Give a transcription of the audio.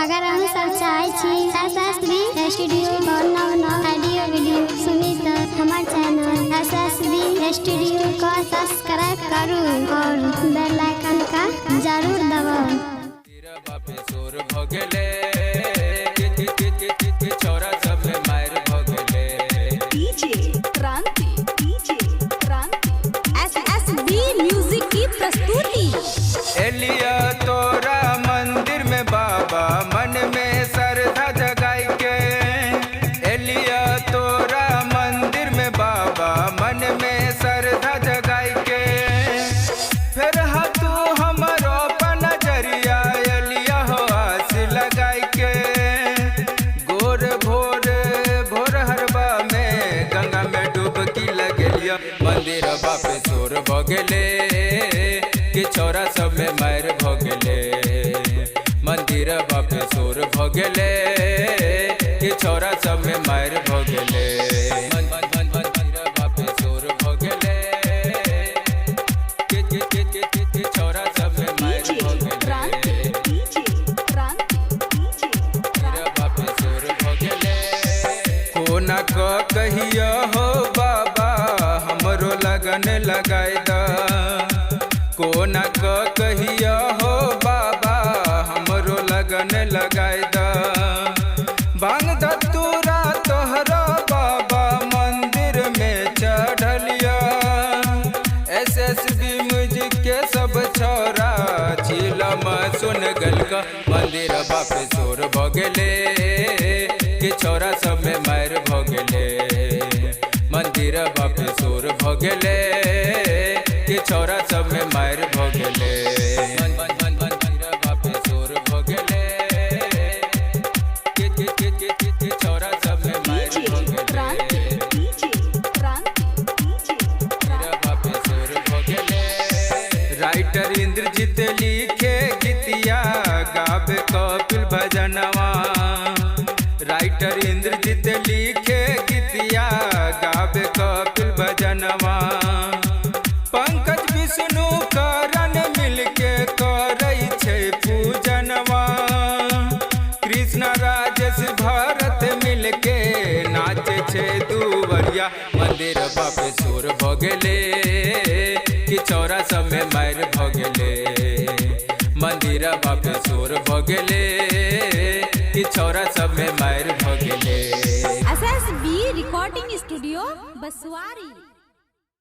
अगर हम सब चाहे छी SSB स्टूडियो नव ऑडियो वीडियो सुनी तो हमारे चैनल SSB स्टूडियो को सब्सक्राइब करूँ और बेल आइकन का जरूर दबाओ। SSB म्यूजिक की प्रस्तुति। एलिया तोरा मंदिर में बाबा मन में श्रद्धा जगाई के। एलिया तोरा मंदिर में बाबा मन में श्रद्धा जगाई के। फिर तू हमारो नजरिया एलिया हो आस लगाई के। गोर भोर भोर हरबा में गंगा में डुबकी लगेलिया। मंदिर बापे सोर भगले कि छोरा सब में मार भगले। मंदिर बापे सोर भगले कि छोरा सब में मार भगले। मंदिर बापे सोर भगले कि छोरा सब में मार भगले। मंदिर बापे सोर भगले। कोना को कहियो हो बाबा हमरो लगन लगाई दा। कोना को कहिया हो बाबा हमरो लगन लगाई दा। भांग धतूरा तोहरा बाबा मंदिर में चढ़लिया। SSB म्यूजिक के सब छोरा चिलम सुन गल का। मंदिर बापे सोर भगले कि छोरा सब में मार भगले। मंदिर बापे सोर भगले कि छोरा सब में मार भगले। मंदिर बापे सोर भगले कि छोरा सब में मार भगले। मंदिर बापे सोर भगले। राइटर इंद्रजीत लिखे गीतिया गावे कपिल भजनवा। राइटर इंद्रजीत लिखे गीतिया गावे कपिल भजनवा। पंकज विष्णु करण मिलके करई छे पूजनवा। कृष्ण राजेश भरत मिलके नाचे छे दुवरिया। मंदिर बापे सोर भगले कि छोरा सब में मार भगले। मंदिर बापे सोर भगले कि छोरा सब में मार भगले। SSB रिकॉर्डिंग स्टूडियो बसवारी।